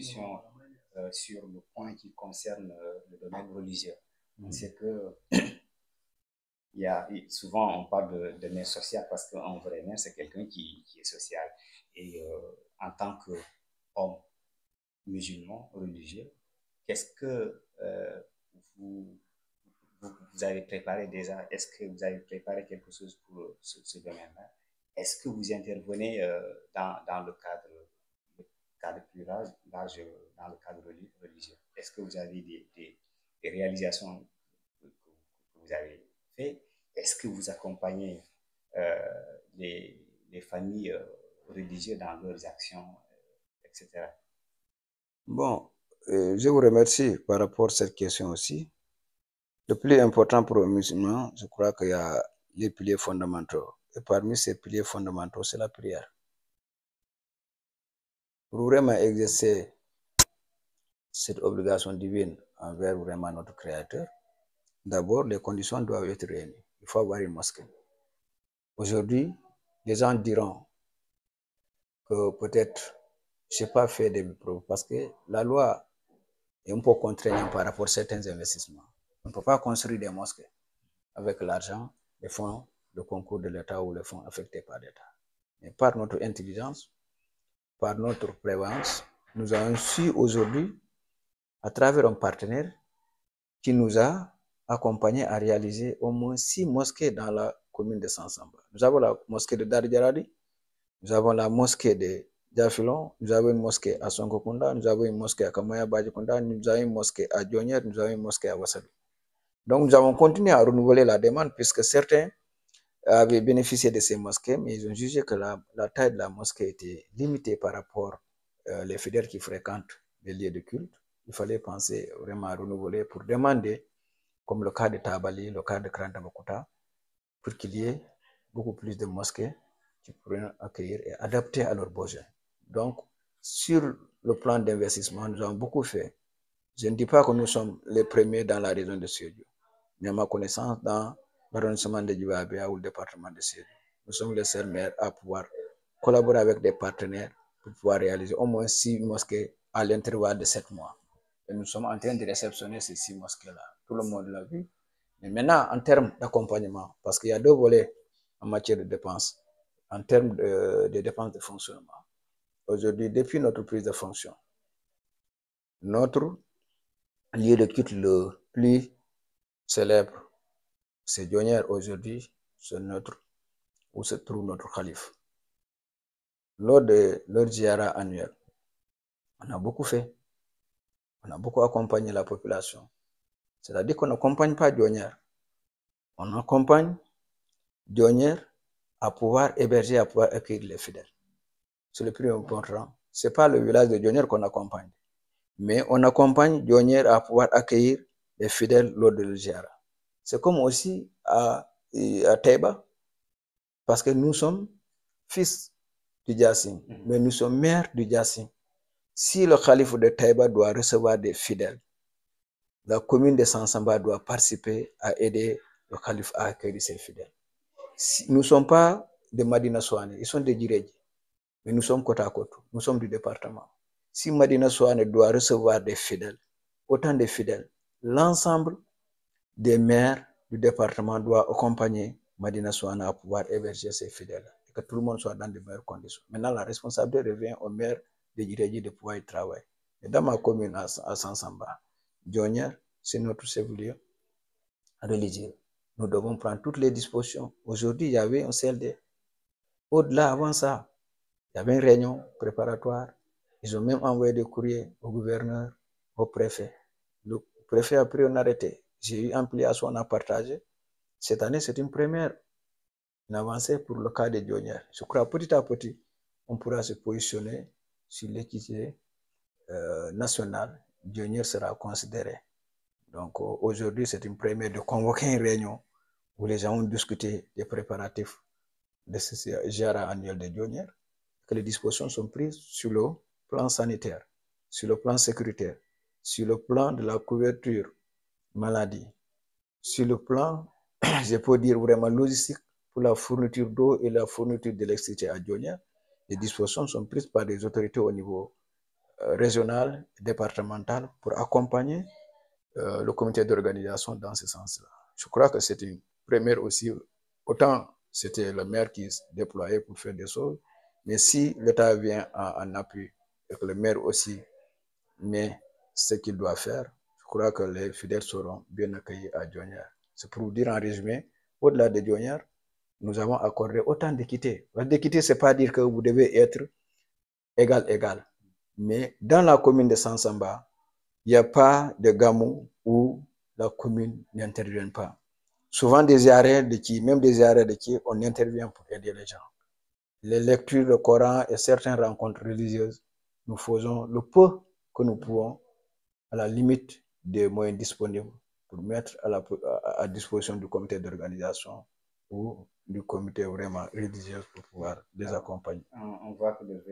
discussion sur le point qui concerne le domaine religieux. C'est que souvent on parle de mère sociale parce qu'en vrai mère, c'est quelqu'un qui est social. Et en tant qu'homme musulman, religieux, qu'est-ce que vous avez préparé déjà? Est-ce que vous avez préparé quelque chose pour ce domaine-là? Est-ce que vous intervenez dans le cadre plus large, dans le cadre religieux? Est-ce que vous avez des réalisations que vous avez faites? Est-ce que vous accompagnez les familles religieuses dans leurs actions, etc.? Bon, je vous remercie par rapport à cette question aussi. Le plus important pour un musulman, je crois qu'il y a les piliers fondamentaux. Et parmi ces piliers fondamentaux, c'est la prière. Pour vraiment exercer cette obligation divine envers vraiment notre Créateur, d'abord, les conditions doivent être réunies. Il faut avoir une mosquée. Aujourd'hui, les gens diront que peut-être je n'ai pas fait des preuves parce que la loi est un peu contraignante par rapport à certains investissements. On ne peut pas construire des mosquées avec l'argent, les fonds, le concours de l'État ou les fonds affectés par l'État. Mais par notre intelligence, par notre prévoyance, nous avons su aujourd'hui, à travers un partenaire qui nous a accompagnés à réaliser au moins 6 mosquées dans la commune de Sansamba. Nous avons la mosquée de Dardiaradi, nous avons la mosquée de Diafilon, nous avons une mosquée à Sonkokunda, nous avons une mosquée à Kamaya Badjikunda, nous avons une mosquée à Djonier, nous avons une mosquée à Wassadou. Donc nous avons continué à renouveler la demande puisque certains avaient bénéficié de ces mosquées, mais ils ont jugé que la taille de la mosquée était limitée par rapport aux fidèles qui fréquentent les lieux de culte. Il fallait penser vraiment à renouveler pour demander, comme le cas de Tabali, le cas de Krantamakuta, pour qu'il y ait beaucoup plus de mosquées qui pourraient accueillir et adapter à leurs besoins. Donc, sur le plan d'investissement, nous avons beaucoup fait. Je ne dis pas que nous sommes les premiers dans la région de Sédhiou, mais à ma connaissance, dans l'arrondissement de Djibabia ou le département de Sédhiou, nous sommes les seuls maires à pouvoir collaborer avec des partenaires pour pouvoir réaliser au moins 6 mosquées à l'intervalle de 7 mois. Et nous sommes en train de réceptionner ces 6 mosquées-là. Tout le monde l'a vu. Mais maintenant, en termes d'accompagnement, parce qu'il y a 2 volets en matière de dépenses, en termes de dépenses de fonctionnement. Aujourd'hui, depuis notre prise de fonction, notre lieu de culte le plus célèbre, c'est Djonier aujourd'hui, c'est où se trouve notre calife. Lors de leur ziara annuel, on a beaucoup fait. On a beaucoup accompagné la population. C'est-à-dire qu'on n'accompagne pas Djonier. On accompagne Djonier à pouvoir héberger, à pouvoir accueillir les fidèles. C'est le plus important. Ce n'est pas le village de Djonier qu'on accompagne, mais on accompagne Djonier à pouvoir accueillir les fidèles lors de l'Ziara. C'est comme aussi à Taïba, parce que nous sommes fils du Djassim, mais nous sommes mères du Djassim. Si le calife de Taïba doit recevoir des fidèles, la commune de Sansamba doit participer à aider le calife à accueillir ses fidèles. Nous ne sommes pas de Madina Souane, ils sont des Djiredji, mais nous sommes côte à côte, nous sommes du département. Si Madina Souane doit recevoir des fidèles, autant de fidèles, l'ensemble des maires du département doit accompagner Madina Souane à pouvoir héberger ses fidèles et que tout le monde soit dans de meilleures conditions. Maintenant, la responsabilité revient au maire de Djiredji de pouvoir y travailler. Et dans ma commune à Sansamba, Djonier, c'est notre chef-lieu religieux. Nous devons prendre toutes les dispositions. Aujourd'hui, il y avait un CLD. Au-delà, avant ça, il y avait une réunion préparatoire. Ils ont même envoyé des courriers au gouverneur, au préfet. Le préfet a pris un arrêté. J'ai eu ampliation, on a partagé. Cette année, c'est une première, une avancée pour le cas de Djonier. Je crois petit à petit, on pourra se positionner sur l'équité nationale. Djonier sera considéré. Donc aujourd'hui, c'est une première de convoquer une réunion où les gens ont discuté des préparatifs de ce ziara annuel de Djonier, que les dispositions sont prises sur le plan sanitaire, sur le plan sécuritaire, sur le plan de la couverture maladie, sur le plan, je peux dire vraiment logistique, pour la fourniture d'eau et la fourniture d'électricité à Djonier. Les dispositions sont prises par des autorités au niveau régionales, départementales, pour accompagner le comité d'organisation dans ce sens-là. Je crois que c'est une première aussi. Autant c'était le maire qui se déployait pour faire des choses, mais si l'État vient en appui et que le maire aussi met ce qu'il doit faire, je crois que les fidèles seront bien accueillis à Dionière. C'est pour vous dire en résumé, au-delà de Dionière, nous avons accordé autant d'équité. L'équité, ce n'est pas dire que vous devez être égal. Mais dans la commune de Sansamba, il n'y a pas de gamou où la commune n'intervient pas. Souvent, des arrêts de qui, même des arrêts de qui, on intervient pour aider les gens. Les lectures, le Coran et certaines rencontres religieuses, nous faisons le peu que nous pouvons à la limite des moyens disponibles pour mettre à disposition du comité d'organisation ou du comité vraiment religieux pour pouvoir les accompagner. On voit que le